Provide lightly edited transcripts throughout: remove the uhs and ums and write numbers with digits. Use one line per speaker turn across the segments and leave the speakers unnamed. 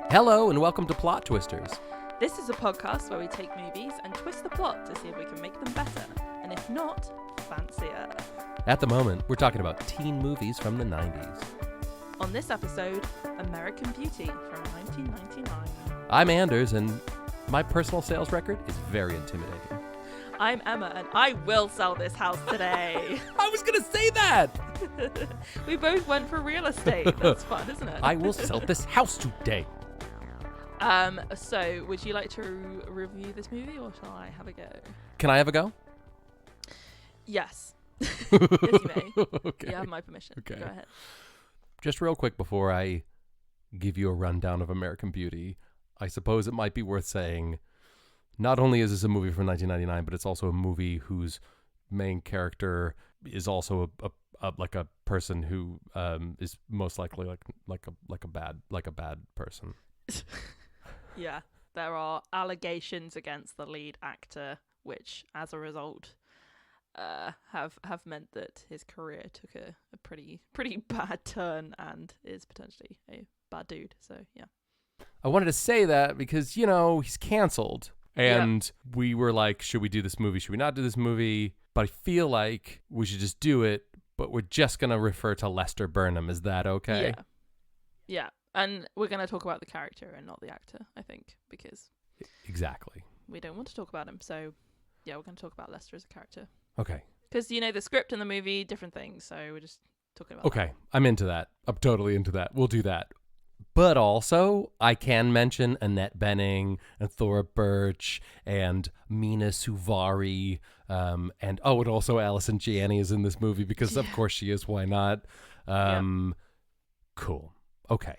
Hello and welcome to Plot Twisters.
This is a podcast where we take movies and twist the plot to see if we can make them better, and if not, fancier.
At the moment, we're talking about teen movies from the 90s.
On this episode, American Beauty from 1999.
I'm Anders, and my personal sales record is very intimidating.
I'm Emma, and I will sell this house today.
I was going to say that!
We both went for real estate. That's fun, isn't it?
I will sell this house today.
So would you like to review this movie, or shall I have a go?
Can I have a go?
Yes. Yes, you may.
Okay.
You have my permission.
Okay.
Go ahead.
Just real quick before I give you a rundown of American Beauty, I suppose it might be worth saying, not only is this a movie from 1999, but it's also a movie whose main character is also a person who is most likely like a bad person.
Yeah, there are allegations against the lead actor, which, as a result, have meant that his career took a pretty bad turn and is potentially a bad dude. So yeah,
I wanted to say that because he's canceled, and we were like, should we do this movie? Should we not do this movie? But I feel like we should just do it. But we're just gonna refer to Lester Burnham. Is that okay?
Yeah. And we're going to talk about the character and not the actor, I think, because
Exactly.
we don't want to talk about him. So, yeah, we're going to talk about Lester as a character.
Okay.
Because, the script and the movie, different things. So we're just talking about
Okay. I'm into that. I'm totally into that. We'll do that. But also, I can mention Annette Bening and Thora Birch and Mina Suvari. And also Allison Janney is in this movie because, of course, she is. Why not? Cool. Okay.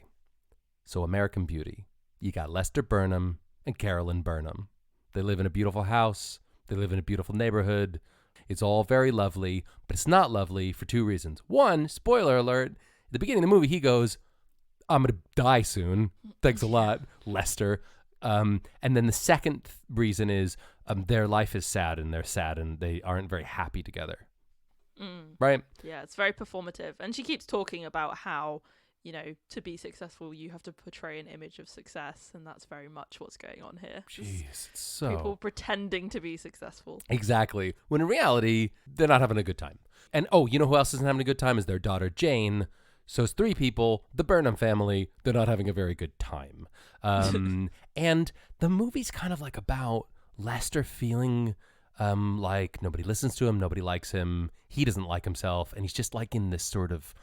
So American Beauty, you got Lester Burnham and Carolyn Burnham. They live in a beautiful house. They live in a beautiful neighborhood. It's all very lovely, but it's not lovely for two reasons. One, spoiler alert, at the beginning of the movie, he goes, I'm going to die soon. Thanks a lot, Lester. And then the second reason is their life is sad, and they're sad, and they aren't very happy together. Right?
Yeah, it's very performative. And she keeps talking about how, to be successful, you have to portray an image of success. And that's very much what's going on here.
Jeez, it's so...
People pretending to be successful.
Exactly. When in reality, they're not having a good time. And, you know who else isn't having a good time? Is their daughter, Jane. So it's three people, the Burnham family, they're not having a very good time. And the movie's kind of like about Lester feeling like nobody listens to him, nobody likes him, he doesn't like himself, and he's just like in this sort of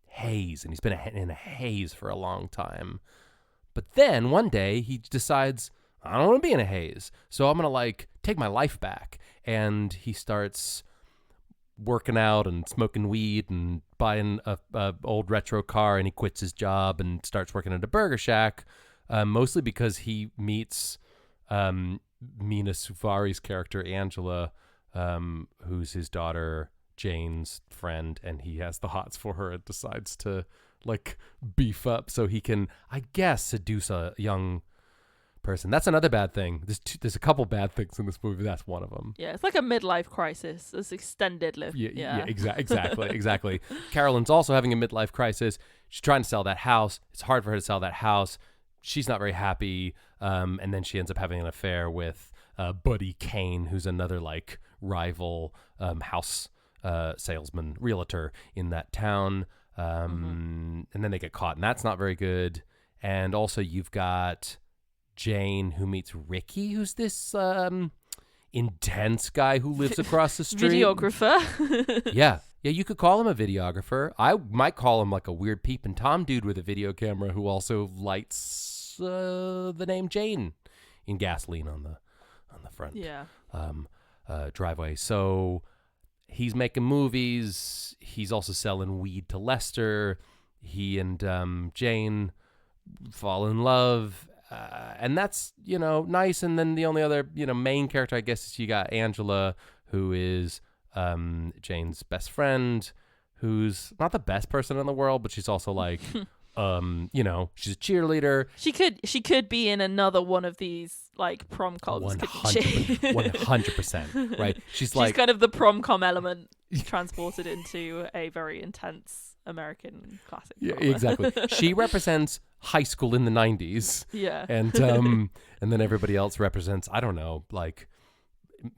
haze, and he's been in a haze for a long time. But then one day he decides, I don't want to be in a haze, so I'm going to take my life back. And he starts working out and smoking weed and buying a old retro car, and he quits his job and starts working at a burger shack, mostly because he meets Mina Suvari's character, Angela, who's his daughter Jane's friend, and he has the hots for her and decides to beef up so he can, I guess, seduce a young person. That's another bad thing. There's a couple bad things in this movie. That's one of them.
Yeah, it's like a midlife crisis. It's extended live.
Yeah, exactly. Carolyn's also having a midlife crisis. She's trying to sell that house. It's hard for her to sell that house. She's not very happy. And then she ends up having an affair with Buddy Kane, who's another rival house salesman, realtor in that town. And then they get caught, and that's not very good. And also you've got Jane, who meets Ricky, who's this intense guy who lives across the street.
Videographer.
Yeah, you could call him a videographer. I might call him a weird peeping Tom dude with a video camera who also lights the name Jane in gasoline on the front driveway. So he's making movies. He's also selling weed to Lester. He and Jane fall in love. And that's, nice. And then the only other, main character, I guess, is you got Angela, who is Jane's best friend, who's not the best person in the world, but she's also she's a cheerleader.
She could be in another one of these prom-coms, couldn't she?
100%, right? She's
kind of the prom-com element transported into a very intense American classic
Yeah,
drama.
exactly. She represents high school in the 90s.
Yeah.
And then everybody else represents, I don't know, like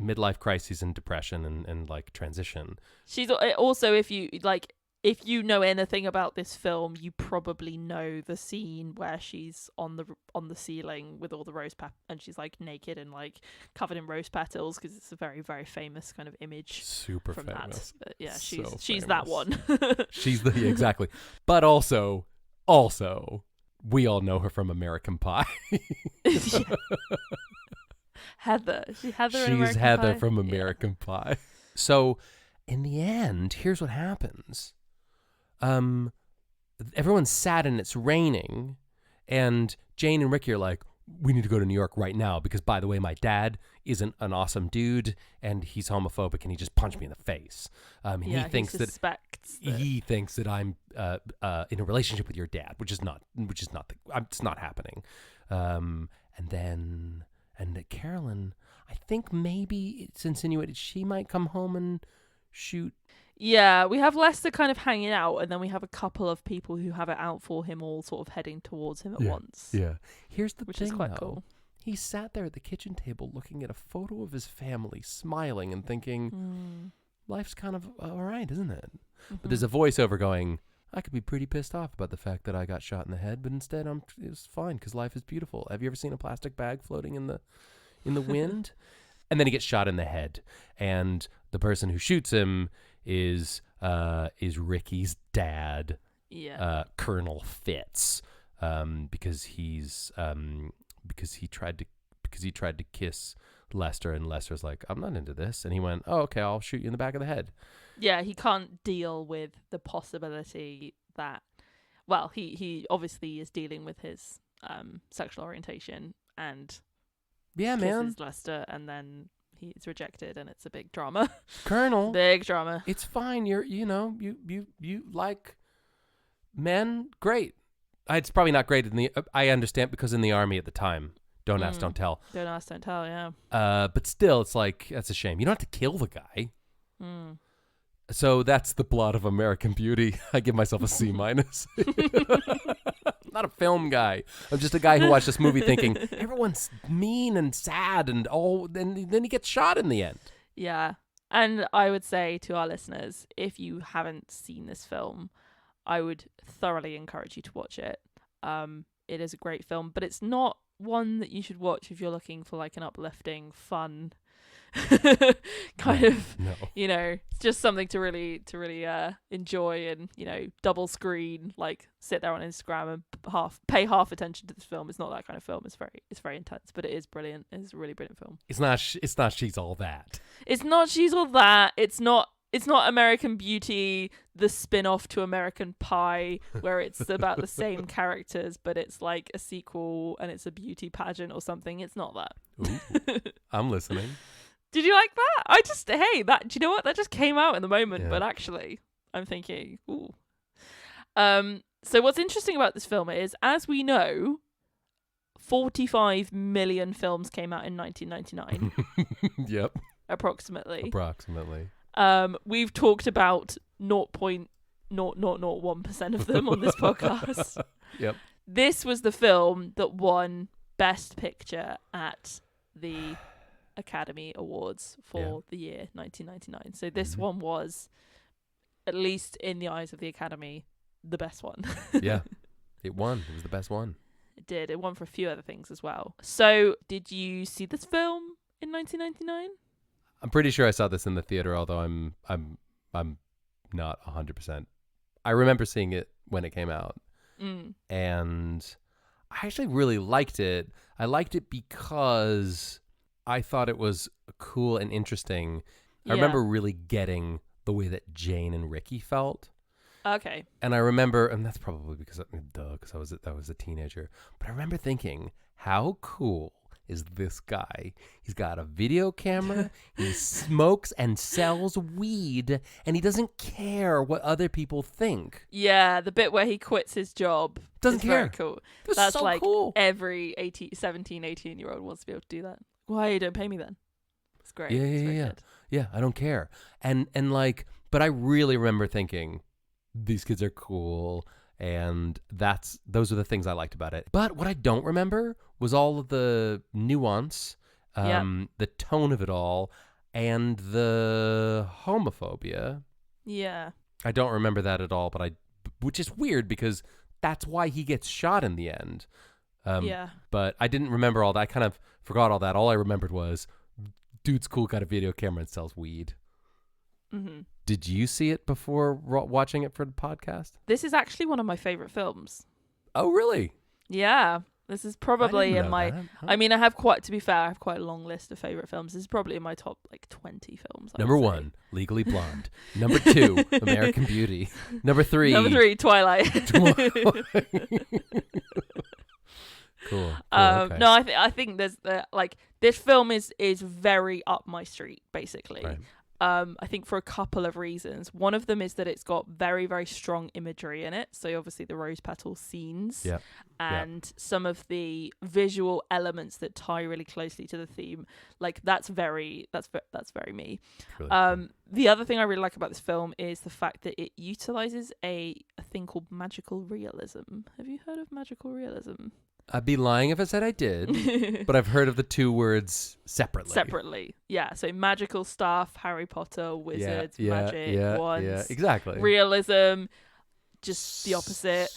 midlife crises and depression and like transition.
She's also, if you know anything about this film, you probably know the scene where she's on the ceiling with all the rose and she's like naked and like covered in rose petals, because it's a very, very famous kind of image.
Super
from
famous.
that. But yeah,
So
she's
famous.
that one.
She's the exactly. But also we all know her from American Pie.
Heather. She's Heather in
She's
American
Heather
Pie?
from American Pie. So in the end, here's what happens. Everyone's sad and it's raining, and Jane and Ricky are like, we need to go to New York right now because, by the way, my dad isn't an awesome dude and he's homophobic and he just punched me in the face. He thinks he thinks that I'm in a relationship with your dad, which is not it's not happening. And Carolyn, I think maybe it's insinuated she might come home and shoot.
Yeah, we have Lester kind of hanging out, and then we have a couple of people who have it out for him, all sort of heading towards him at once.
Yeah. Here's the
which
thing,
is quite
though.
cool.
He sat there at the kitchen table looking at a photo of his family, smiling and thinking, life's kind of all right, isn't it?
Mm-hmm.
But there's a voiceover going, I could be pretty pissed off about the fact that I got shot in the head, but instead it's fine because life is beautiful. Have you ever seen a plastic bag floating in the wind? And then he gets shot in the head, and the person who shoots him is Ricky's dad, Colonel Fitz, because he tried to kiss Lester, and Lester's like, I'm not into this, and he went, oh, okay, I'll shoot you in the back of the head.
Yeah, he can't deal with the possibility that, well, he obviously is dealing with his sexual orientation and kisses Lester, and then he's rejected, and it's a big drama.
Colonel,
big drama.
It's fine. You like men. Great. It's probably not great I understand, because in the army at the time, don't ask, don't tell.
Don't ask, don't tell. Yeah.
But still, it's like, that's a shame. You don't have to kill the guy. So that's the plot of American Beauty. I give myself a C-. Not a film guy. I'm just a guy who watched this movie thinking everyone's mean and sad and then he gets shot in the end.
Yeah. And I would say to our listeners, if you haven't seen this film, I would thoroughly encourage you to watch it. It is a great film, but it's not one that you should watch if you're looking for like an uplifting, fun kind of, it's just something to really enjoy and, double screen, like sit there on Instagram and pay half attention to this film. It's not that kind of film. It's very intense, but it is brilliant. It's a really brilliant film.
It's not She's All That.
It's not She's All That. It's not American Beauty, the spin-off to American Pie, where it's about the same characters, but it's like a sequel and it's a beauty pageant or something. It's not that.
Ooh, I'm listening.
Did you like that? Do you know what? That just came out in the moment, but actually, I'm thinking, ooh. So what's interesting about this film is, as we know, 45 million films came out in 1999.
Yep.
Approximately. We've talked about 0.0001% of them on this podcast.
Yep.
This was the film that won Best Picture at the Academy Awards for the year 1999. So this one was, at least in the eyes of the Academy, the best one.
Yeah. It won. It was the best one.
It did. It won for a few other things as well. So, did you see this film in 1999?
I'm pretty sure I saw this in the theater, although I'm not 100%. I remember seeing it when it came out. And I actually really liked it. I liked it because I thought it was cool and interesting. I remember really getting the way that Jane and Ricky felt.
Okay.
And I remember, and that's probably because I was a teenager, but I remember thinking, how cool is this guy? He's got a video camera, he smokes and sells weed, and he doesn't care what other people think.
Yeah, the bit where he quits his job.
Doesn't care.
Very cool.
That's so
like
cool.
Every 18-year-old wants to be able to do that. Why you don't pay me then? It's great.
Yeah, I don't care. And like, but I really remember thinking, these kids are cool. And those are the things I liked about it. But what I don't remember was all of the nuance, the tone of it all, and the homophobia.
Yeah.
I don't remember that at all, which is weird because that's why he gets shot in the end. But I didn't remember all that. I kind of forgot all that. All I remembered was dude's cool, got a video camera and sells weed.
Mm-hmm.
Did you see it before watching it for the podcast?
This is actually one of my favorite films.
Oh, really?
Yeah. This is probably in my...
That.
I mean, I have quite a long list of favorite films. This is probably in my top 20 films.
Number 1, Legally Blonde. Number 2, American Beauty. Number 3,
Twilight.
Cool. Okay.
No, I think there's this film is very up my street, basically.
Right.
I think for a couple of reasons. One of them is that it's got very, very strong imagery in it. So obviously the rose petal scenes and some of the visual elements that tie really closely to the theme. Like that's very me.
Really cool.
The other thing I really like about this film is the fact that it utilizes a thing called magical realism. Have you heard of magical realism?
I'd be lying if I said I did, but I've heard of the two words separately.
Separately, yeah. So magical stuff, Harry Potter, wizards, magic, wands.
Yeah, exactly.
Realism, just the opposite.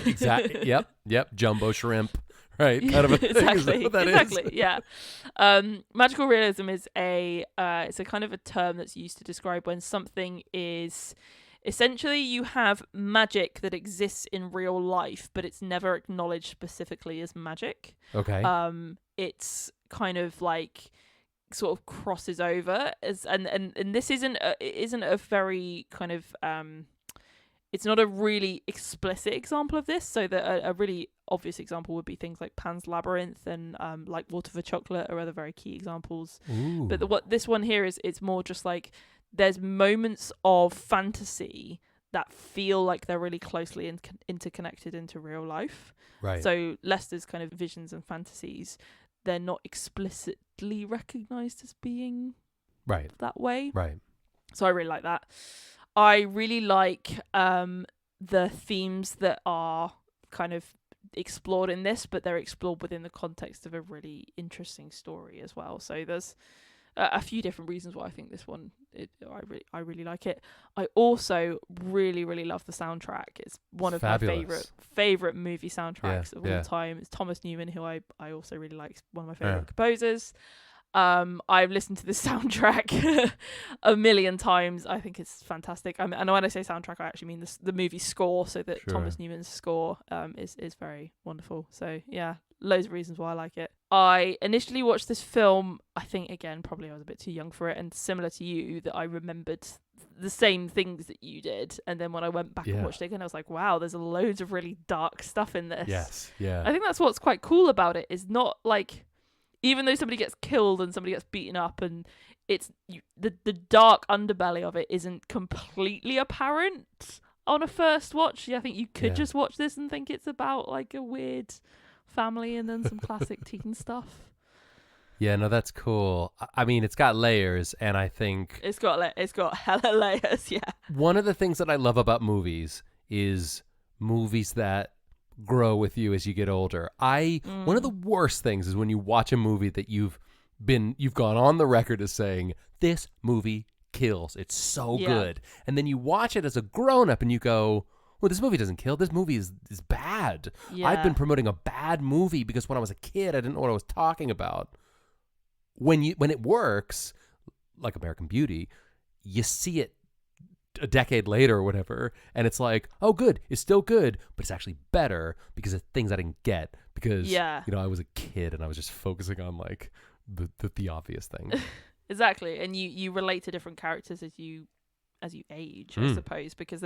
Exactly. Yep. Jumbo shrimp. Right. Kind of a
exactly.
That
exactly.
is.
Yeah. Magical realism is it's a kind of a term that's used to describe when something is. Essentially, you have magic that exists in real life, but it's never acknowledged specifically as magic.
Okay.
It's kind of like sort of crosses over as and this isn't a very kind of it's not a really explicit example of this. So that a really obvious example would be things like Pan's Labyrinth and like Water for Chocolate are other very key examples.
Ooh.
But what this one here is, it's more just like there's moments of fantasy that feel like they're really closely interconnected into real life.
Right.
So Lester's kind of visions and fantasies, they're not explicitly recognized as being that way.
Right.
So I really like that. I really like the themes that are kind of explored in this, but they're explored within the context of a really interesting story as well. So there's a few different reasons why I think this one, I really like it. I also really, really love the soundtrack. It's one of
Fabulous.
my favorite movie soundtracks of all time. It's Thomas Newman, who I also really like. One of my favorite composers. I've listened to this soundtrack a million times. I think it's fantastic. And when I say soundtrack, I actually mean the movie score. So that Thomas Newman's score is very wonderful. So yeah, loads of reasons why I like it. I initially watched this film, I think, again, probably I was a bit too young for it, and similar to you, that I remembered the same things that you did. And then when I went back and watched it again, I was like, wow, there's loads of really dark stuff in this.
Yes, yeah.
I think that's what's quite cool about it, is not like, even though somebody gets killed and somebody gets beaten up, and it's the dark underbelly of it isn't completely apparent on a first watch. I think you could just watch this and think it's about like a weird family and then some classic teen stuff.
Yeah, no, that's cool. I mean, it's got layers, and I think
it's got hella layers. Yeah.
One of the things that I love about movies is movies that grow with you as you get older. One of the worst things is when you watch a movie that you've gone on the record as saying, this movie kills. It's so good. And then you watch it as a grown-up and you go, well, this movie doesn't kill. This movie is bad.
Yeah.
I've been promoting a bad movie because when I was a kid, I didn't know what I was talking about. When it works, like American Beauty, you see it a decade later or whatever, and it's like, oh, good. It's still good, but it's actually better because of things I didn't get because, I was a kid and I was just focusing on like the obvious thing.
Exactly. And you relate to different characters as you age, I suppose, because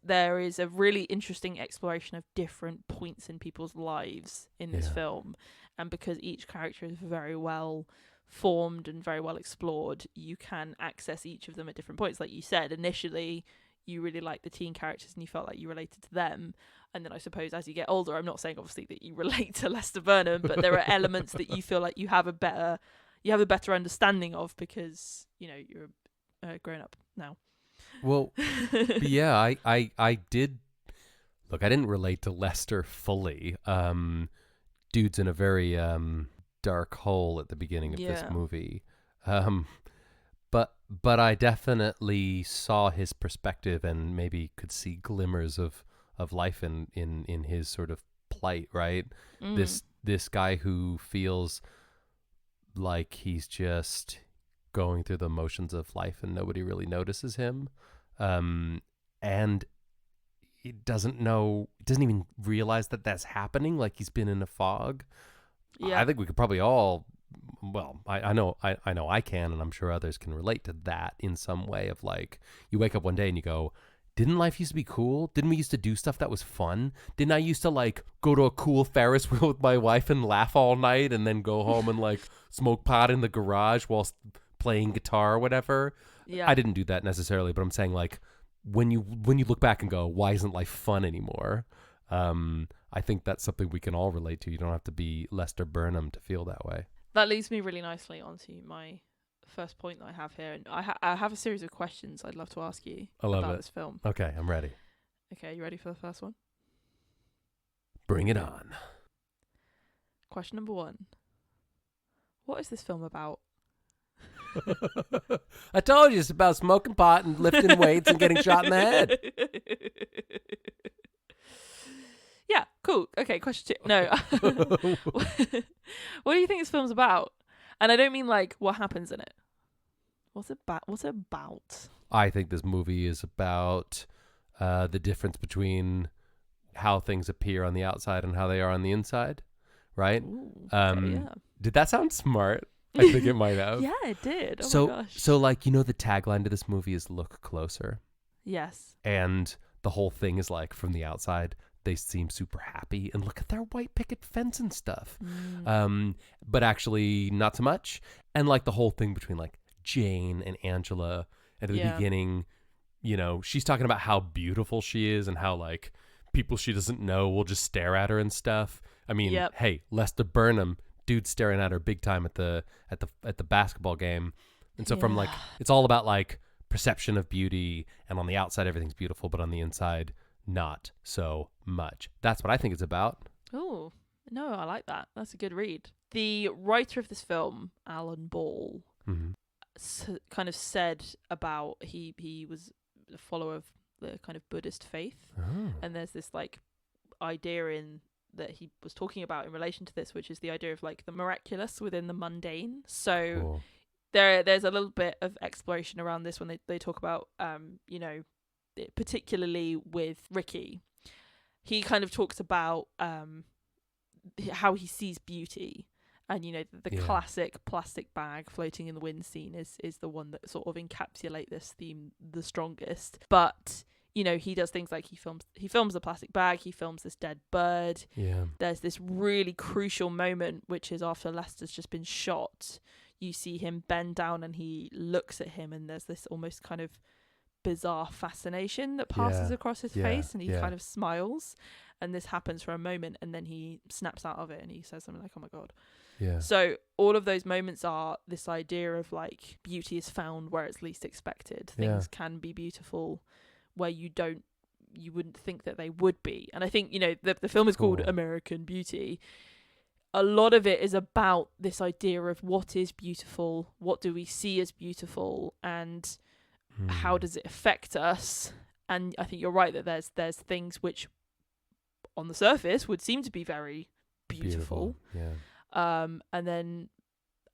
there is a really interesting exploration of different points in people's lives in this film, and because each character is very well formed and very well explored, you can access each of them at different points. Like you said, initially you really liked the teen characters and you felt like you related to them, and then I suppose as you get older, I'm not saying obviously that you relate to Lester Burnham, but there are elements that you feel like you have a better understanding of because you're grown up now.
Well, yeah, I did. Look, I didn't relate to Lester fully. Dude's in a very dark hole at the beginning of this
Yeah.
movie. Um, but I definitely saw his perspective and maybe could see glimmers of life in his sort of plight, right?
Mm.
This guy who feels like he's just going through the motions of life and nobody really notices him. And he doesn't even realize that that's happening, like he's been in a fog. I
Yeah.
think we could probably all, well, I know I can, and I'm sure others can relate to that in some way of like, you wake up one day and you go, didn't life used to be cool? Didn't we used to do stuff that was fun? Didn't I used to like go to a cool Ferris wheel with my wife and laugh all night and then go home and like smoke pot in the garage whilst playing guitar or whatever?
Yeah.
I didn't do that necessarily, but I'm saying like, when you look back and go, why isn't life fun anymore? I think that's something we can all relate to. You don't have to be Lester Burnham to feel that way.
That leads me really nicely onto my first point that I have here, and I have a series of questions I'd love to ask you
I love
about
it.
this film.
Okay, I'm ready.
Okay, you ready for the first one?
Bring it on.
Question number 1. What is this film about?
I told you it's about smoking pot and lifting weights and getting shot in the head.
Yeah, cool. Okay, question 2. No. What do you think this film's about? And I don't mean like what happens in it. What's it about?
I think this movie is about the difference between how things appear on the outside and how they are on the inside, right?
Ooh, okay, yeah.
Did that sound smart? I think it might have.
Yeah, it did. Oh
so,
my gosh.
So like, you know, the tagline to this movie is "Look closer,"
Yes.
and the whole thing is like, from the outside, they seem super happy and look at their white picket fence and stuff. But actually not so much. And like the whole thing between like Jane and Angela at the beginning, you know, she's talking about how beautiful she is and how like people she doesn't know will just stare at her and stuff. I mean, hey, Lester Burnham, dude staring at her big time at the basketball game. And so from like, it's all about like perception of beauty, and on the outside everything's beautiful, but on the inside not so much. That's what I think it's about.
Oh, no, I like that. That's a good read. The writer of this film, Alan Ball, kind of said about he was a follower of the kind of Buddhist faith, and there's this like idea in that he was talking about in relation to this, which is the idea of like the miraculous within the mundane. So
Cool.
there's a little bit of exploration around this when they talk about you know, particularly with Ricky. He kind of talks about how he sees beauty, and you know, the classic plastic bag floating in the wind scene is the one that sort of encapsulate this theme the strongest. But you know, he does things like he films a plastic bag, he films this dead bird.
Yeah.
There's this really crucial moment, which is after Lester's just been shot. You see him bend down and he looks at him, and there's this almost kind of bizarre fascination that passes across his face, and he kind of smiles, and this happens for a moment, and then he snaps out of it and he says something like, "Oh my God."
Yeah.
So all of those moments are this idea of like beauty is found where it's least expected. Things can be beautiful where you wouldn't think that they would be. And I think, you know, the film is called American Beauty. A lot of it is about this idea of what is beautiful, what do we see as beautiful, and how does it affect us. And I think you're right that there's things which on the surface would seem to be very beautiful. And then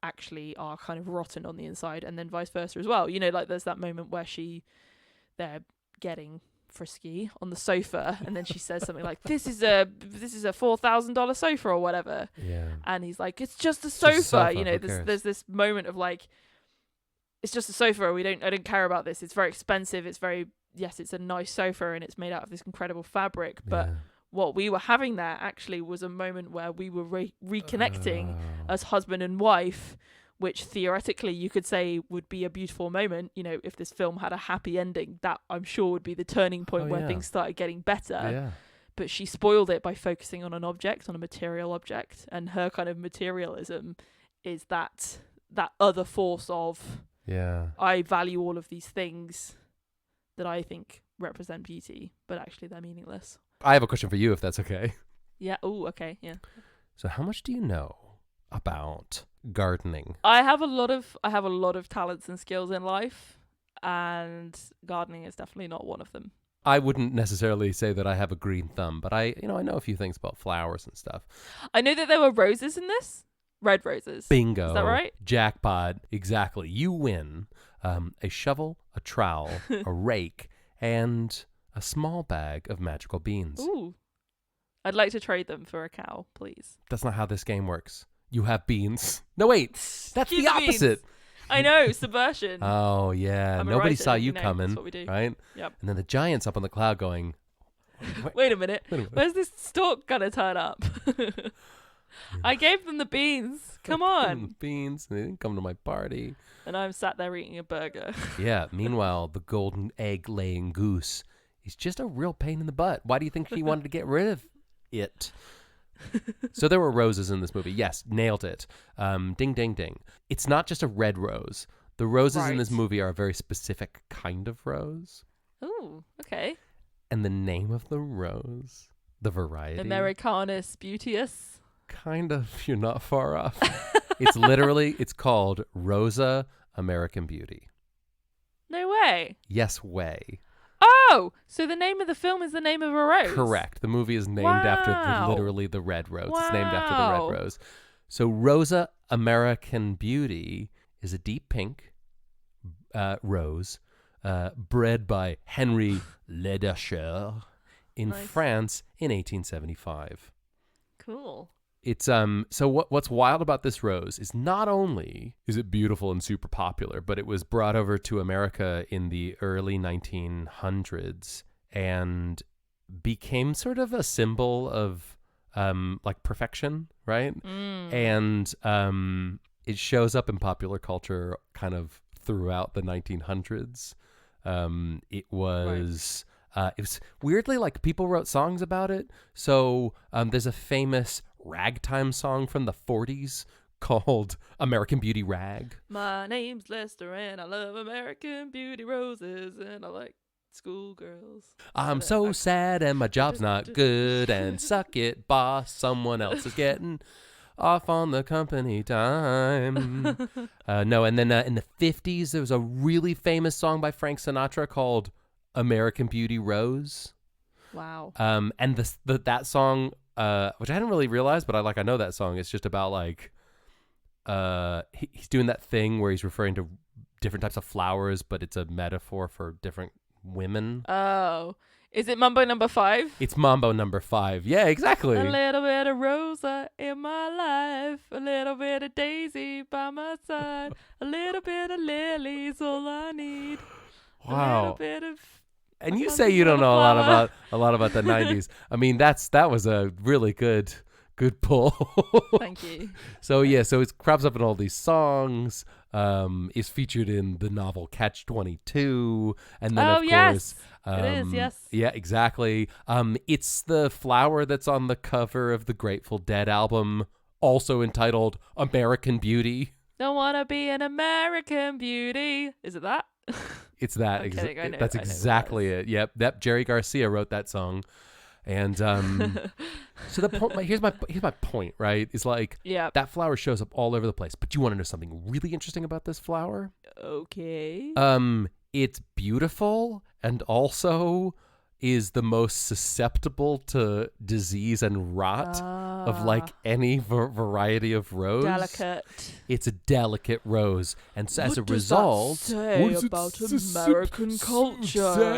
actually are kind of rotten on the inside, and then vice versa as well. You know, like there's that moment where they're getting frisky on the sofa, and then she says something like, this is a $4,000 sofa or whatever, and he's like, it's just a sofa. You know, there's this moment of like, it's just a sofa, I don't care about this, it's very expensive, it's a nice sofa and it's made out of this incredible fabric, but what we were having there actually was a moment where we were reconnecting as husband and wife, which theoretically you could say would be a beautiful moment. You know, if this film had a happy ending, that I'm sure would be the turning point where things started getting better. But she spoiled it by focusing on an object, on a material object, and her kind of materialism is that other force of I value all of these things that I think represent beauty, but actually they're meaningless.
I have a question for you, if that's okay.
Yeah. Oh, okay. Yeah.
So how much do you know about gardening?
I have a lot of talents and skills in life, and gardening is definitely not one of them.
I wouldn't necessarily say that I have a green thumb, but I know a few things about flowers and stuff.
I know that there were roses in this. Red roses.
Bingo.
Is that right?
Jackpot. Exactly. You win a shovel, a trowel, a rake, and a small bag of magical beans.
Ooh. I'd like to trade them for a cow, please.
That's not how this game works. You have beans. No, wait. That's
Keep
the opposite.
beans. I know, subversion.
Oh, yeah.
I'm a
Nobody
writer,
saw you
know,
coming,
that's what we do.
right?
Yep.
And then the giant's up on the cloud going,
Wait a minute. Where's this stork gonna turn up? I gave them the beans. Come on.
Beans. They didn't come to my party.
And I'm sat there eating a burger.
Yeah. Meanwhile, the golden egg-laying goose is just a real pain in the butt. Why do you think she wanted to get rid of it? So there were roses in this movie. Yes, nailed it. Ding, ding, ding. It's not just a red rose. The roses in this movie are a very specific kind of rose.
Ooh, okay.
And the name of the rose, the variety.
Americanus beauteous.
Kind of. You're not far off. It's called Rosa American Beauty.
No way.
Yes, way.
Oh, so the name of the film is the name of a rose.
Correct. The movie is named after literally the red rose. It's named after the red rose. So Rosa American Beauty is a deep pink rose bred by Henry Ledacheur in France in 1875.
Cool.
It's so what's wild about this rose is not only is it beautiful and super popular, but it was brought over to America in the early 1900s and became sort of a symbol of like perfection, right? And it shows up in popular culture kind of throughout the 1900s. It was weirdly like people wrote songs about it. So there's a famous ragtime song from the 40s called American Beauty Rag.
My name's Lester and I love American Beauty roses and I like schoolgirls.
I'm so sad and my job's not good and suck it, boss. Someone else is getting off on the company time. No, and then in the 50s, there was a really famous song by Frank Sinatra called American Beauty Rose.
Wow.
And that song, which I didn't really realize, but I know that song. It's just about like, he's doing that thing where he's referring to different types of flowers, but it's a metaphor for different women.
Oh, is it Mambo number 5?
It's Mambo number 5. Yeah, exactly.
A little bit of Rosa in my life, a little bit of Daisy by my side, a little bit of Lily's all I need.
Wow.
A little bit of.
And you say you don't know a lot about the 90s. I mean, that was a really good pull.
Thank you.
So yeah, so it crops up in all these songs. Is featured in the novel Catch-22, and then of course,
it is. Yes.
Yeah, exactly. It's the flower that's on the cover of the Grateful Dead album, also entitled American Beauty.
Don't wanna be an American Beauty. Is it that?
It's that. That's exactly it. Yep. That Jerry Garcia wrote that song. And so the point, here's my point, right? Is like that flower shows up all over the place. But you want to know something really interesting about this flower?
Okay.
It's beautiful and also is the most susceptible to disease and rot of like any variety of rose.
Delicate.
It's a delicate rose, and so as a result,
what does that say about American culture?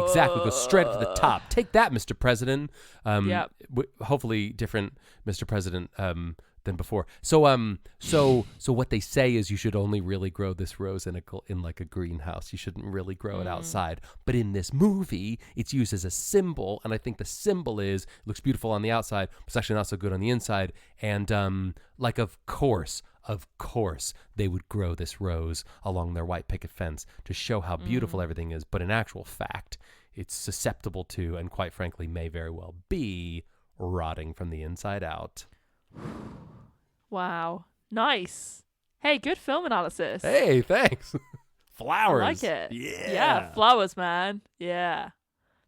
Exactly. Go straight to the top. Take that, Mr. President. Hopefully, different Mr. President than before. So what they say is you should only really grow this rose in like a greenhouse. You shouldn't really grow it outside. But in this movie, it's used as a symbol, and I think the symbol is it looks beautiful on the outside, but it's actually not so good on the inside. And like of course they would grow this rose along their white picket fence to show how beautiful everything is. But in actual fact, it's susceptible to, and quite frankly may very well be, rotting from the inside out.
Wow. Nice. Hey, good film analysis.
Hey, thanks. Flowers.
I like it.
Yeah.
Yeah, flowers, man. Yeah.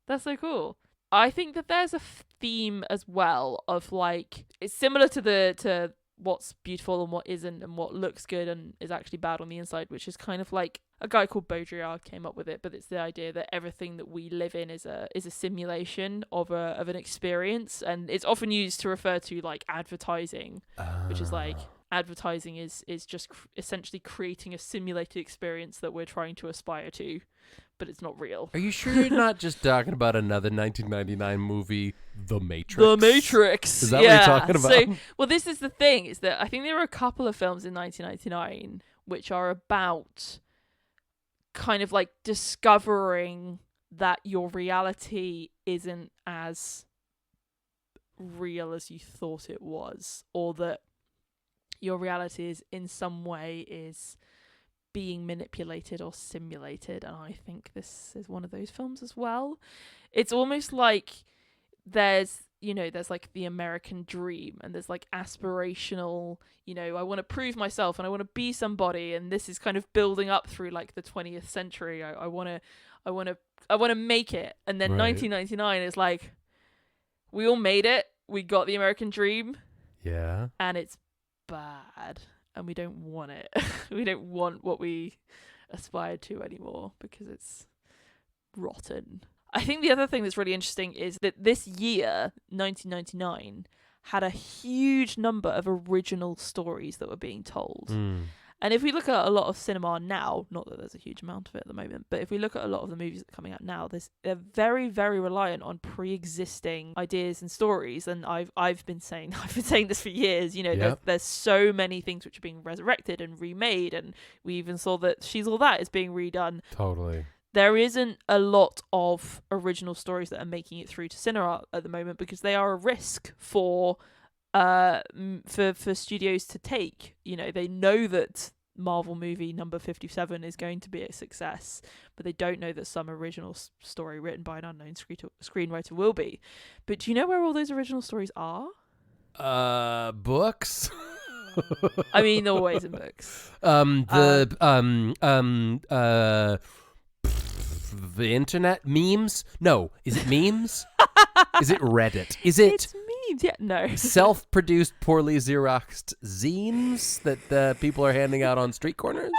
That's so cool. I think that there's a theme as well of like, it's similar to what's beautiful and what isn't and what looks good and is actually bad on the inside, which is kind of like a guy called Baudrillard came up with it, but it's the idea that everything that we live in is a simulation of an experience, and it's often used to refer to like advertising, which is like advertising is just essentially creating a simulated experience that we're trying to aspire to, but it's not real.
Are you sure you're not just talking about another 1999 movie, The Matrix?
The Matrix.
Is that what you're talking about?
So, well, this is the thing, is that I think there are a couple of films in 1999 which are about kind of like discovering that your reality isn't as real as you thought it was, or that your reality is in some way is being manipulated or simulated, and I think this is one of those films as well. It's almost like there's like the American dream, and there's like aspirational, I want to prove myself and I want to be somebody, and this is kind of building up through like the 20th century. I want to make it, and then 1999 is like, we all made it, we got the American dream, and it's bad. And we don't want it. We don't want what we aspired to anymore because it's rotten. I think the other thing that's really interesting is that this year, 1999, had a huge number of original stories that were being told. And if we look at a lot of cinema now, not that there's a huge amount of it at the moment, but if we look at a lot of the movies that are coming out now, they're very, very reliant on pre-existing ideas and stories. And I've been saying this for years. There's so many things which are being resurrected and remade, and we even saw that She's All That is being redone.
Totally.
There isn't a lot of original stories that are making it through to cinema at the moment because they are a risk for studios to take. They know that Marvel movie number 57 is going to be a success, but they don't know that some original story written by an unknown screenwriter will be. But do you know where all those original stories are?
Books.
I mean, always in books.
The internet memes? No, is it memes? Is it Reddit? Is it?
It's memes. Yeah, no.
Self-produced, poorly Xeroxed zines that people are handing out on street corners?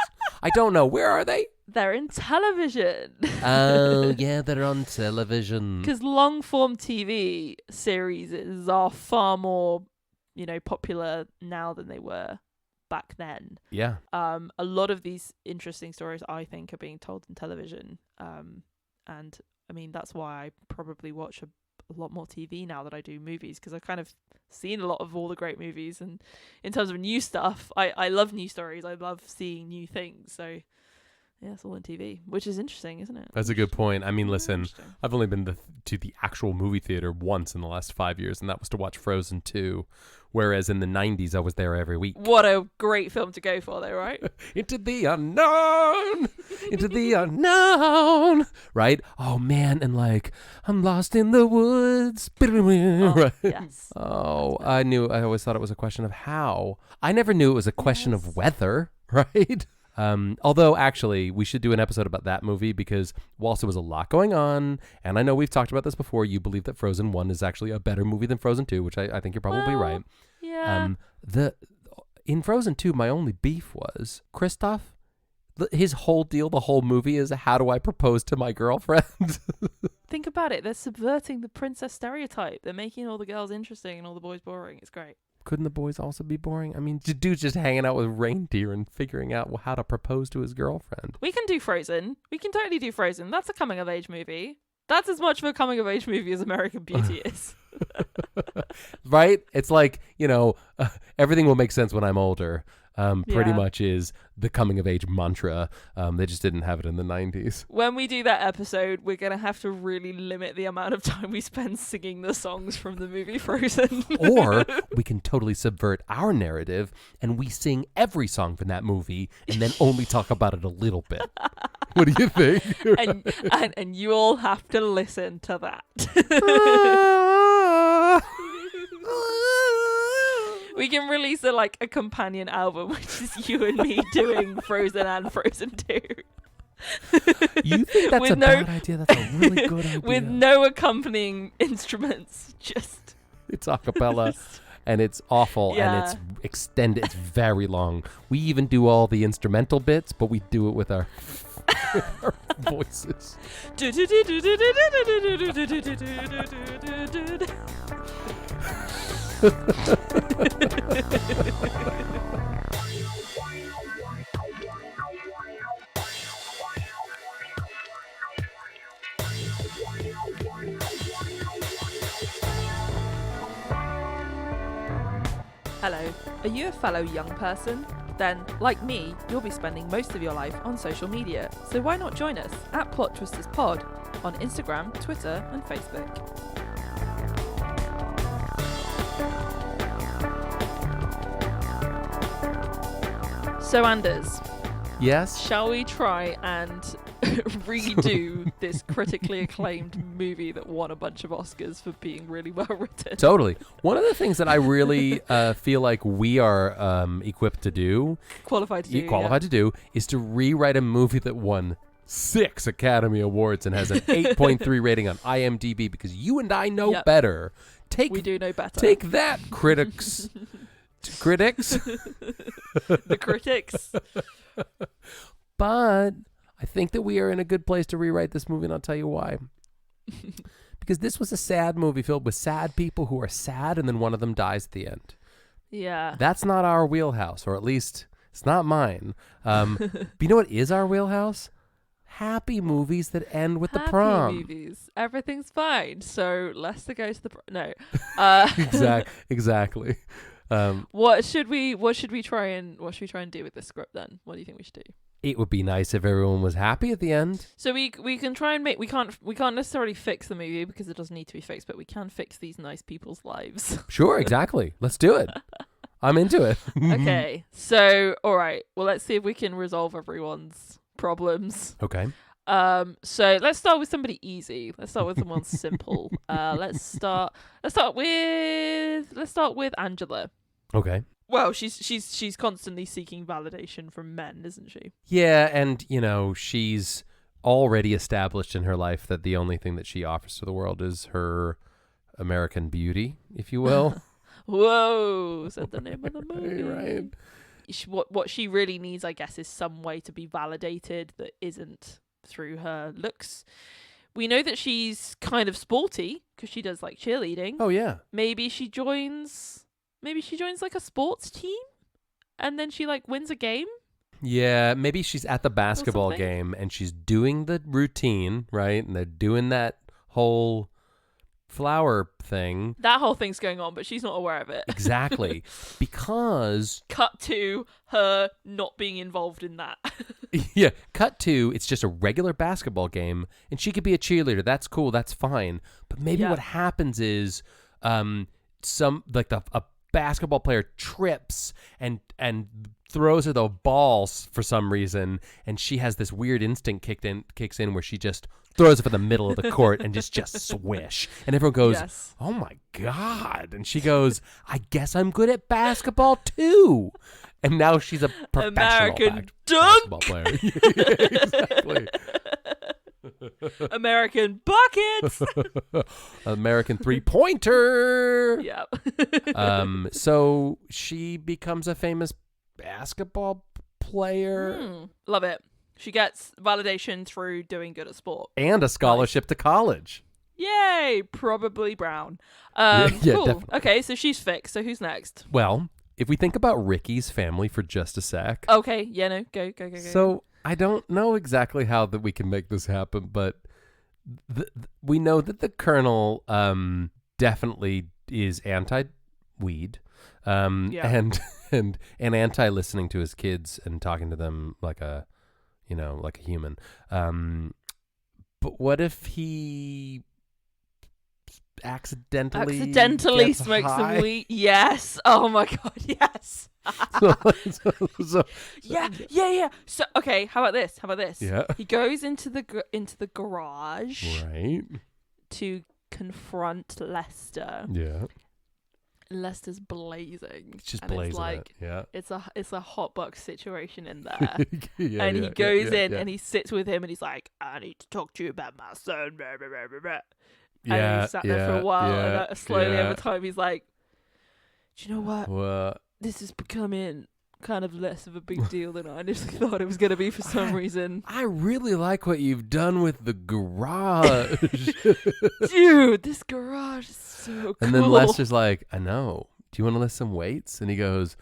I don't know. Where are they?
They're in television.
Oh, yeah, they're on television.
Because long-form TV series are far more, popular now than they were back then.
Yeah.
A lot of these interesting stories, I think, are being told in television. And I mean, that's why I probably watch a lot more TV now than I do movies, because I've kind of seen a lot of all the great movies. And in terms of new stuff, I love new stories. I love seeing new things. So yeah, it's all on TV, which is interesting, isn't it?
That's a good point. I mean, listen, I've only been to the actual movie theater once in the last 5 years, and that was to watch Frozen 2. Whereas in the 90s, I was there every week.
What a great film to go for, though, right?
Into the unknown, into the unknown, right? Oh, man, and like, I'm lost in the woods. Right?
Yes.
Oh, I always thought it was a question of how. I never knew it was a question of whether, right? Although, actually, we should do an episode about that movie because whilst there was a lot going on, and I know we've talked about this before, you believe that Frozen 1 is actually a better movie than Frozen 2, which I think you're probably right.
Yeah.
In Frozen 2, my only beef was Kristoff. His whole deal, the whole movie is, how do I propose to my girlfriend?
Think about it. They're subverting the princess stereotype. They're making all the girls interesting and all the boys boring. It's great.
Couldn't the boys also be boring? I mean, dude's just hanging out with reindeer and figuring out how to propose to his girlfriend.
We can do Frozen. We can totally do Frozen. That's a coming-of-age movie. That's as much of a coming-of-age movie as American Beauty is.
Right? It's like, everything will make sense when I'm older. Pretty much is the coming-of-age mantra. They just didn't have it in the 90s.
When we do that episode, we're going to have to really limit the amount of time we spend singing the songs from the movie Frozen.
Or we can totally subvert our narrative and we sing every song from that movie and then only talk about it a little bit. What do you think?
and you all have to listen to that. We can release a companion album, which is you and me doing Frozen and Frozen 2.
You think that's
With
a bad idea? That's a really good idea.
With no accompanying instruments, just
It's a cappella, and it's awful, and it's extended. It's very long. We even do all the instrumental bits, but we do it with our voices.
Hello, are you a fellow young person? Then, like me, you'll be spending most of your life on social media, so why not join us at Plot Twisters Pod on Instagram, Twitter, and Facebook. So, Anders,
Yes?
shall we try and redo this critically acclaimed movie that won a bunch of Oscars for being really well written?
Totally. One of the things that I really feel like we are equipped to do,
Qualified to
do, is to rewrite a movie that won 6 Academy Awards and has an 8.3 rating on IMDb, because you and I know better.
We do know better.
Take that, critics. Critics.
The critics.
But I think that we are in a good place to rewrite this movie, and I'll tell you why. Because this was a sad movie filled with sad people who are sad, and then one of them dies at the end.
Yeah.
That's not our wheelhouse, or at least it's not mine. But you know what is our wheelhouse? Happy movies that end with the prom.
Happy movies. Everything's fine. So Lester goes to the prom. No.
Exactly.
What should we try and do with this script then? What do you think we should do?
It would be nice if everyone was happy at the end.
So we can try and we can't necessarily fix the movie because it doesn't need to be fixed, but we can fix these nice people's lives.
Sure, exactly. Let's do it. I'm into it.
Okay. So all right. Well, let's see if we can resolve everyone's problems.
Okay.
So let's start with somebody easy. Let's start with someone simple. Let's start with Angela.
Okay.
Well, she's constantly seeking validation from men, isn't she?
Yeah, and she's already established in her life that the only thing that she offers to the world is her American beauty, if you will.
Whoa, said the name of the movie.
Right.
What she really needs, I guess, is some way to be validated that isn't through her looks. We know that she's kind of sporty because she does like cheerleading.
Oh yeah.
Maybe she joins like a sports team and then she like wins a game.
Yeah, maybe she's at the basketball game and she's doing the routine, right? And they're doing that whole flower thing.
That whole thing's going on, but she's not aware of it.
Exactly. Because
cut to her not being involved in that.
Yeah, cut to it's just a regular basketball game and she could be a cheerleader. That's cool, that's fine. But maybe what happens is a basketball player trips and throws her the balls for some reason, and she has this weird instinct kicks in where she just throws it for the middle of the court and just swish, and everyone goes, "Oh my god!" And she goes, "I guess I'm good at basketball too." And now she's a professional
American
basketball
dunk
player. Yeah, exactly.
American buckets.
American 3-pointer.
Yeah.
So she becomes a famous basketball player.
Love it. She gets validation through doing good at sport.
And a scholarship to college.
Yay! Probably Brown.
Yeah,
cool.
definitely.
Okay, so she's fixed. So who's next?
Well, if we think about Ricky's family for just a sec.
Okay, yeah, no, go.
So I don't know exactly how that we can make this happen, but we know that the Colonel definitely is anti-weed, and anti-listening to his kids and talking to them like a human. But what if he accidentally gets
smokes
high?
some weed? Yes. Oh my god, yes.
So,
Yeah. So okay, how about this?
Yeah.
He goes into the garage,
right,
to confront Lester.
yeah,
Lester's blazing.
It's just
and
blazing
it's like,
yeah.
It's a hot box situation in there.
Yeah,
and
yeah,
he goes in
yeah.
and he sits with him and he's like, I need to talk to you about my son. Blah, blah, blah, blah, blah.
Yeah,
And he sat there for a while, and slowly
yeah.
over time he's like, do you know what?
What?
This is becoming kind of less of a big deal than I initially thought it was going to be for some reason.
I really like what you've done with the garage.
Dude, this garage is so cool.
And then Lester's like, I know. Do you want to lift some weights? And he goes,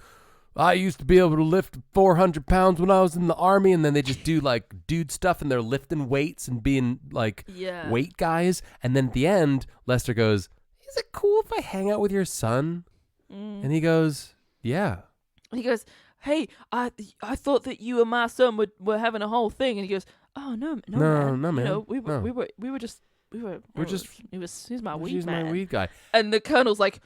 I used to be able to lift 400 pounds when I was in the army. And then they just do like dude stuff and they're lifting weights and being like weight guys. And then at the end, Lester goes, is it cool if I hang out with your son? And he goes, yeah.
He goes, hey, I thought that you and my son were having a whole thing. And he goes, oh, no, man.
No, man.
You know, we were just he's my weed man.
My weed guy.
And the colonel's like,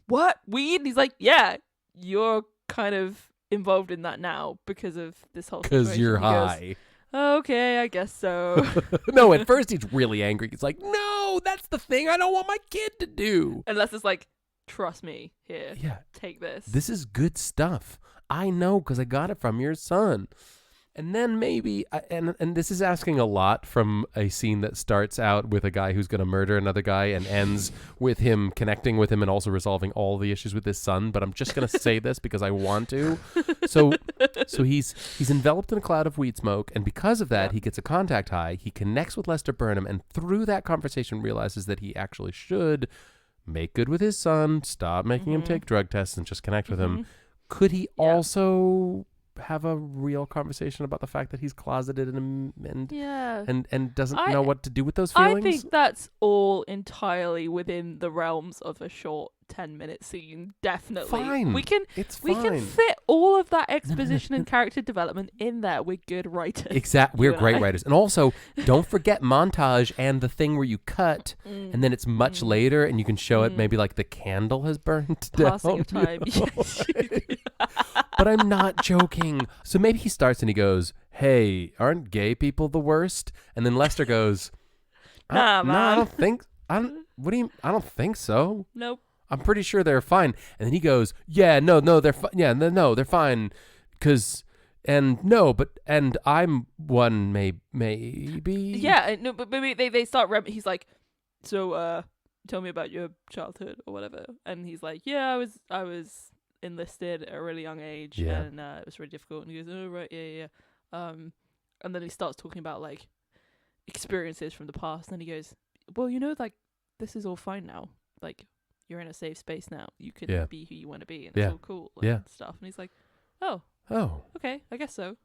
what? Weed? And he's like, yeah, you're kind of involved in that now because of this whole situation.
Because you're high.
Goes, okay, I guess so.
No, at first he's really angry. He's like, no, that's the thing I don't want my kid to do.
And Lester's like, trust me, here.
Yeah.
Take this.
This is good stuff. I know because I got it from your son. And then maybe, and this is asking a lot from a scene that starts out with a guy who's going to murder another guy and ends with him connecting with him and also resolving all the issues with his son. But I'm just going to say this because I want to. So he's enveloped in a cloud of weed smoke. And because of that, he gets a contact high. He connects with Lester Burnham. And through that conversation realizes that he actually should make good with his son, stop making him take drug tests and just connect with him. Could he also have a real conversation about the fact that he's closeted and doesn't know what to do with those feelings?
I think that's all entirely within the realms of a short 10-minute scene. Definitely.
Fine.
We can fit all of that exposition and character development in there. We're good writers.
Exactly. We're great writers. And also, don't forget montage and the thing where you cut and then it's much later and you can show it maybe like the candle has burned down.
Passing of time.
But I'm not joking. So maybe he starts and he goes, hey, aren't gay people the worst? And then Lester goes,
Nah, man.
No, I don't think, I don't think so.
Nope.
I'm pretty sure they're fine. And then he goes, yeah, no, they're fine. Yeah, no, they're fine. And I'm one, maybe.
Yeah, no, but maybe they start, he's like, so, tell me about your childhood or whatever. And he's like, yeah, I was enlisted at a really young age and it was really difficult. And he goes, oh, right, yeah. And then he starts talking about, like, experiences from the past. And then he goes, well, like, this is all fine now. Like, you're in a safe space now. You can be who you want to be, and it's all cool and stuff. And he's like, oh, okay, I guess so.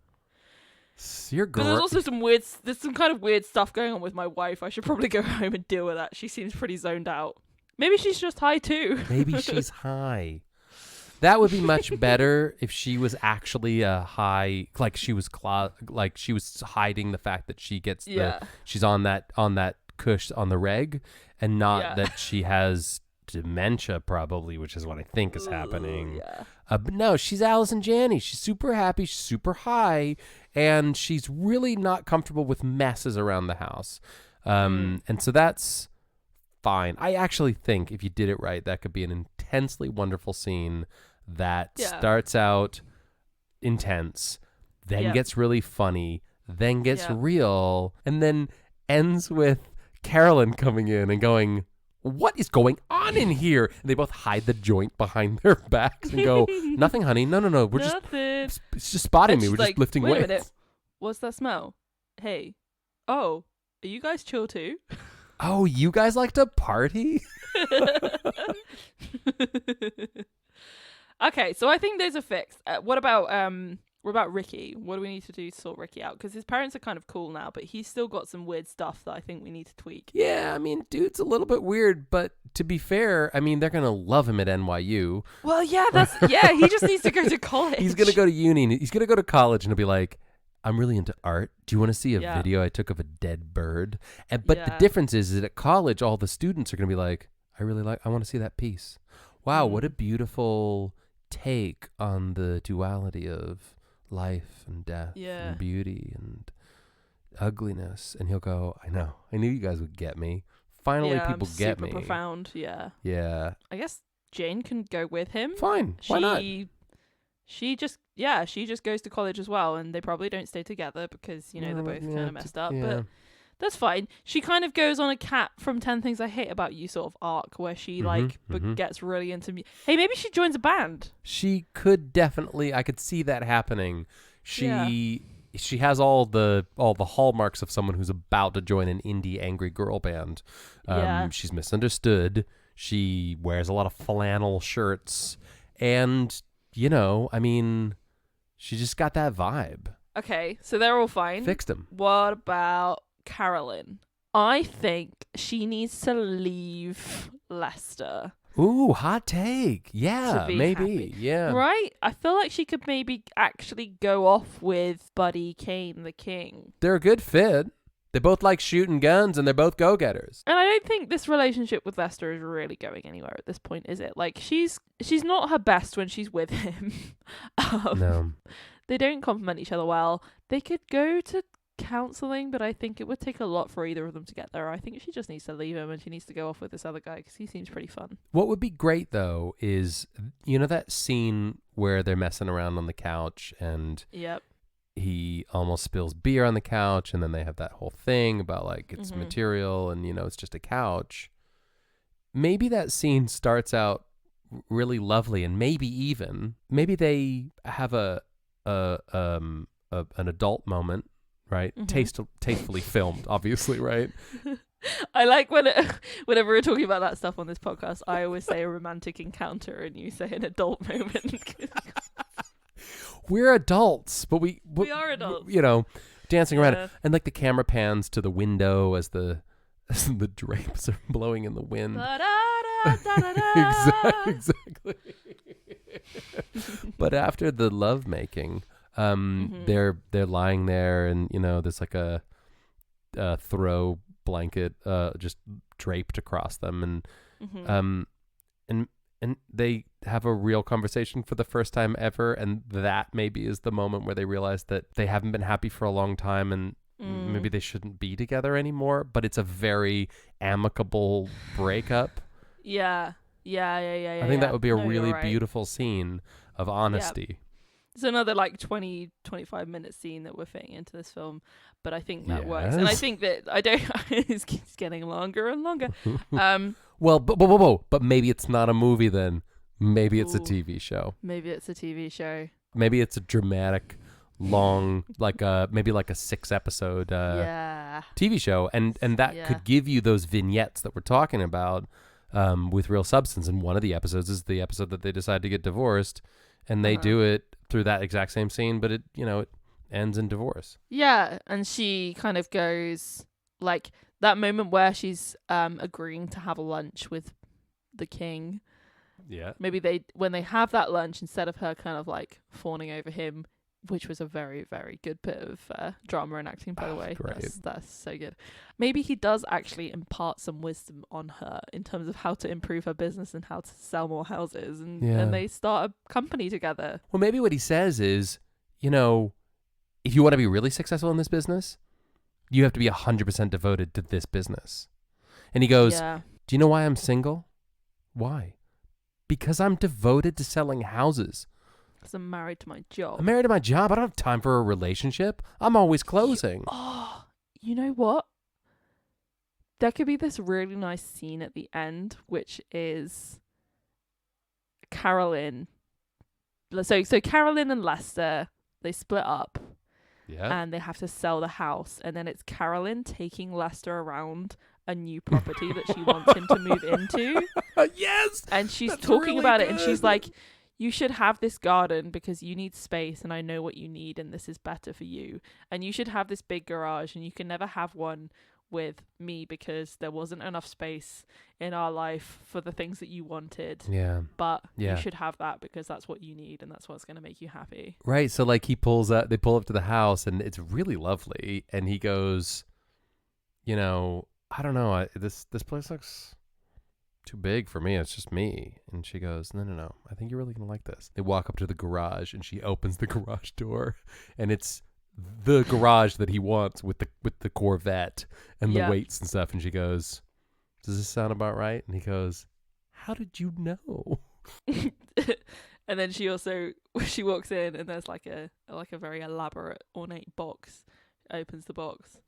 But there's also there's some kind of weird stuff going on with my wife. I should probably go home and deal with that. She seems pretty zoned out. Maybe she's just high too.
Maybe she's high. That would be much better if she was actually high, like she was hiding the fact that she gets she's on that cush on the reg, and not that she has dementia probably, which is what I think is happening. But no, she's Allison Janney. She's super happy. She's super high, and she's really not comfortable with messes around the house. And so that's fine. I actually think if you did it right, that could be an intensely wonderful scene that starts out intense, then gets really funny, then gets real, and then ends with Carolyn coming in and going, what is going on in here? And they both hide the joint behind their backs and go, nothing, honey. No. We're it's just spotting me. We're just lifting weights. Wait a minute.
What's that smell? Hey. Oh, are you guys chill too?
Oh, you guys like to party?
Okay, so I think there's a fix. What about Ricky? What do we need to do to sort Ricky out? Because his parents are kind of cool now, but he's still got some weird stuff that I think we need to tweak.
Yeah, I mean, dude's a little bit weird, but to be fair, I mean, they're going to love him at NYU.
Well, yeah, he just needs to go to college.
He's going to go to uni, and he's going to go to college, and he'll be like, I'm really into art. Do you want to see a video I took of a dead bird? But the difference is that at college, all the students are going to be like, I want to see that piece. Wow, what a beautiful take on the duality of life and death and beauty and ugliness. And he'll go, I knew you guys would get me. Finally, people get me.
Super profound. Yeah.
I
guess Jane can go with him.
Fine. Why not?
She just goes to college as well, and they probably don't stay together because they're both kind of messed up.
Yeah.
But that's fine. She kind of goes on a Cat from 10 Things I Hate About You sort of arc where she gets really into hey, maybe she joins a band.
She could definitely. I could see that happening. She has all the hallmarks of someone who's about to join an indie angry girl band. She's misunderstood. She wears a lot of flannel shirts, and I mean, she just got that vibe.
Okay, so they're all fine.
Fixed them.
What about Carolyn? I think she needs to leave Lester.
Ooh, hot take. Yeah, maybe.
Happy.
Yeah.
Right? I feel like she could maybe actually go off with Buddy Kane the King.
They're a good fit. They both like shooting guns, and they're both go-getters.
And I don't think this relationship with Lester is really going anywhere at this point, is it? Like, she's not her best when she's with him.
No.
They don't complement each other well. They could go to counseling, but I think it would take a lot for either of them to get there. I think she just needs to leave him, and she needs to go off with this other guy because he seems pretty fun.
What would be great, though, is, that scene where they're messing around on the couch, and
Yep.
he almost spills beer on the couch, and then they have that whole thing about, like, it's material, and, it's just a couch. Maybe that scene starts out really lovely, and maybe they have an adult moment, right? Tastefully filmed, obviously, right?
I like whenever we're talking about that stuff on this podcast, I always say a romantic encounter, and you say an adult moment.
We're adults, but we
are adults.
Dancing around, and like the camera pans to the window as the drapes are blowing in the wind. Exactly. But after the lovemaking, they're lying there, and there's like a throw blanket just draped across them, and they have a real conversation for the first time ever, and that maybe is the moment where they realize that they haven't been happy for a long time, and maybe they shouldn't be together anymore, but it's a very amicable breakup.
Yeah.
I think that would be a really beautiful scene of honesty.
Yep. It's another 20-25 minute scene that we're fitting into this film, but I think that works. And I think that it's getting longer and longer.
Well, but maybe it's not a movie then. Maybe it's a TV show.
Maybe it's a TV show.
Maybe it's a dramatic, long, maybe like a 6-episode TV show, and that could give you those vignettes that we're talking about with real substance. And one of the episodes is the episode that they decide to get divorced, and they do it through that exact same scene, but it ends in divorce. Yeah,
and she kind of goes like that moment where she's agreeing to have lunch with the king.
Yeah.
Maybe when they have that lunch, instead of her kind of like fawning over him, which was a very, very good bit of drama and acting, by the way.
Great.
That's so good. Maybe he does actually impart some wisdom on her in terms of how to improve her business and how to sell more houses, and they start a company together.
Well, maybe what he says is, if you want to be really successful in this business, you have to be 100% devoted to this business. And he goes, do you know why I'm single? Why? Because I'm devoted to selling houses.
Because I'm married to my job.
I'm married to my job. I don't have time for a relationship. I'm always closing.
You know what? There could be this really nice scene at the end, which is Carolyn. So Carolyn and Lester, they split up.
Yeah.
And they have to sell the house. And then it's Carolyn taking Lester around a new property that she wants him to move into.
Yes!
And she's talking really about it, and she's like, you should have this garden because you need space, and I know what you need, and this is better for you. And you should have this big garage, and you can never have one with me because there wasn't enough space in our life for the things that you wanted.
Yeah.
But you should have that because that's what you need, and that's what's going to make you happy.
Right. So like they pull up to the house, and it's really lovely. And he goes, I don't know. This place looks too big for me. It's just me. And she goes, no. I think you're really going to like this. They walk up to the garage, and she opens the garage door, and it's the garage that he wants with the Corvette and the weights and stuff. And she goes, does this sound about right? And he goes, how did you know?
And then she walks in and there's like a very elaborate, ornate box. Opens the box,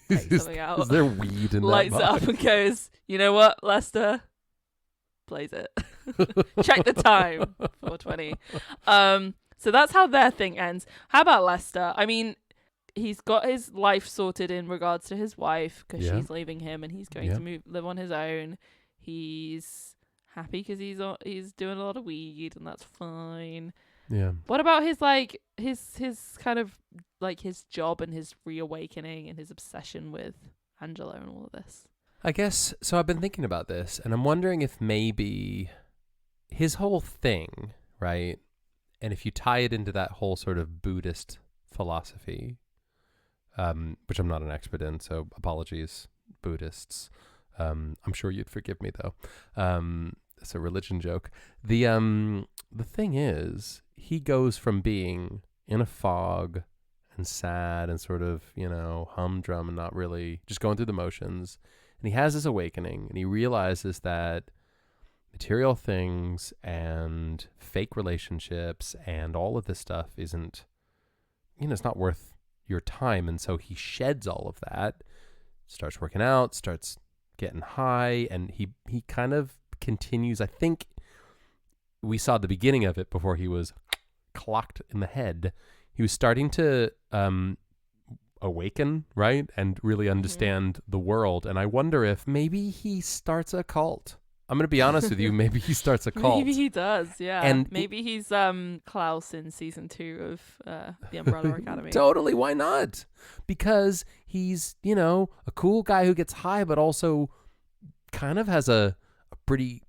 takes something out.
Is there weed in
lights
that
it up and goes, you know what, Lester? Plays it. Check the time. 4:20. So that's how their thing ends. How about Lester? I mean, he's got his life sorted in regards to his wife because she's leaving him and he's going to live on his own. He's happy because he's doing a lot of weed and that's fine.
Yeah.
What about his kind of like his job and his reawakening and his obsession with Angela and all of this?
I guess so. I've been thinking about this and I'm wondering if maybe his whole thing, right? And if you tie it into that whole sort of Buddhist philosophy, which I'm not an expert in, so apologies, Buddhists. I'm sure you'd forgive me though. It's a religion joke. The thing is, he goes from being in a fog and sad and sort of, humdrum and not really just going through the motions. And he has this awakening and he realizes that material things and fake relationships and all of this stuff isn't, it's not worth your time. And so he sheds all of that, starts working out, starts getting high, and he kind of continues. I think we saw the beginning of it before he was clocked in the head. He was starting to awaken, right? And really understand the world. And I wonder if maybe he starts a cult. I'm going to be honest with you. Maybe he starts a cult.
Maybe he does, yeah.
And
maybe he's Klaus in season 2 of The Umbrella Academy.
Totally. Why not? Because he's, a cool guy who gets high, but also kind of has a pretty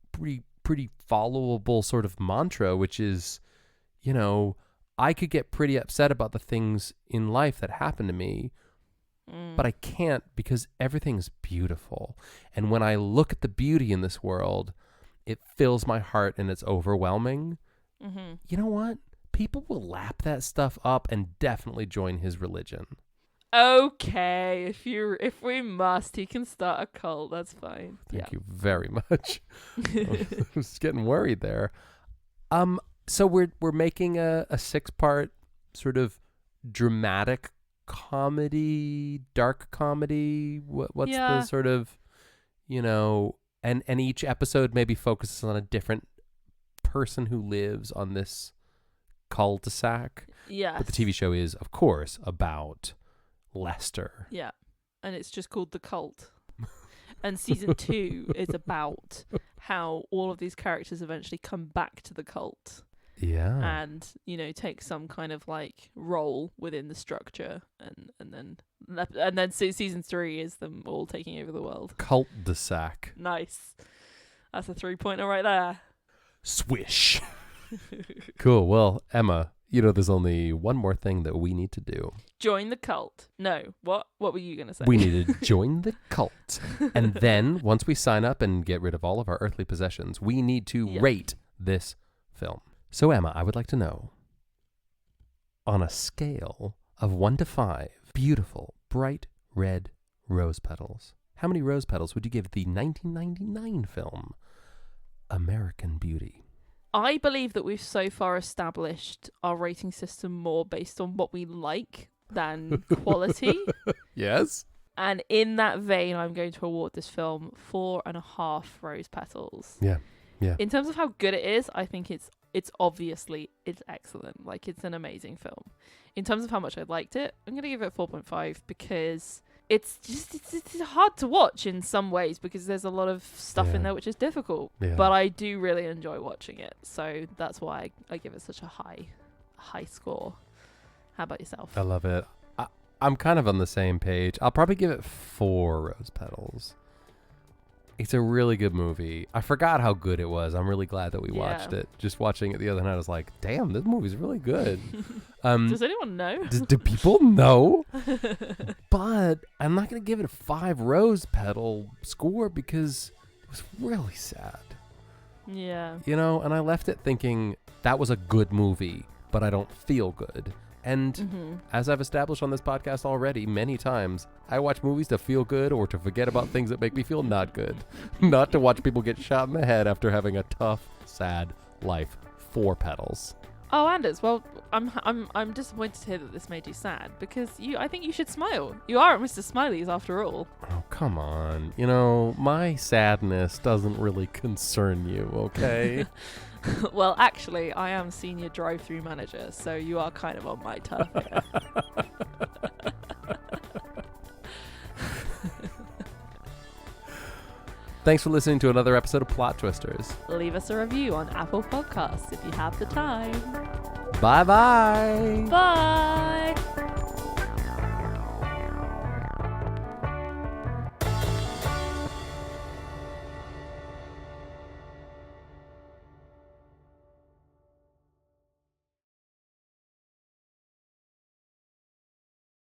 followable sort of mantra, which is, I could get pretty upset about the things in life that happen to me, but I can't because everything's beautiful. And when I look at the beauty in this world, it fills my heart and it's overwhelming. Mm-hmm. You know what? People will lap that stuff up and definitely join his religion.
Okay, if we must, he can start a cult. That's fine.
Thank you very much. I was getting worried there. So we're making a 6-part sort of dramatic comedy, dark comedy. What's the sort of, and each episode maybe focuses on a different person who lives on this cul-de-sac.
Yes.
But the TV show is, of course, about Lester.
Yeah. And it's just called The Cult. And season 2 is about how all of these characters eventually come back to the cult.
Yeah.
And, take some kind of like role within the structure. And then season 3 is them all taking over the world.
Cul-de-sac.
Nice. That's a 3-pointer right there.
Swish. Cool. Well, Emma, there's only one more thing that we need to do.
Join the cult. No. What were you going to say?
We need to join the cult. And then once we sign up and get rid of all of our earthly possessions, we need to rate this film. So, Emma, I would like to know, on a scale of 1 to 5, beautiful, bright red rose petals, how many rose petals would you give the 1999 film American Beauty?
I believe that we've so far established our rating system more based on what we like than quality.
Yes.
And in that vein, I'm going to award this film 4.5 rose petals.
Yeah.
In terms of how good it is, I think it's excellent. Like, it's an amazing film. In terms of how much I liked it, I'm going to give it 4.5 because it's hard to watch in some ways because there's a lot of stuff in there which is difficult. Yeah. But I do really enjoy watching it. So that's why I give it such a high score. How about yourself?
I love it. I'm kind of on the same page. I'll probably give it 4 rose petals. It's a really good movie. I forgot how good it was. I'm really glad that we watched it. Just watching it the other night, I was like, damn, this movie's really good.
Does anyone know?
Do people know? But I'm not going to give it a 5 rose petal score because it was really sad.
Yeah.
And I left it thinking that was a good movie, but I don't feel good. And as I've established on this podcast already many times, I watch movies to feel good or to forget about things that make me feel not good. Not to watch people get shot in the head after having a tough, sad life. 4 petals.
Oh, Anders, well, I'm disappointed to hear that this made you sad, because I think you should smile. You are at Mr. Smiley's after all.
Oh, come on. You know, my sadness doesn't really concern you, okay?
Well, actually, I am senior drive-through manager, so you are kind of on my turf here.
Thanks for listening to another episode of Plot Twisters.
Leave us a review on Apple Podcasts if you have the time.
Bye-bye.
Bye.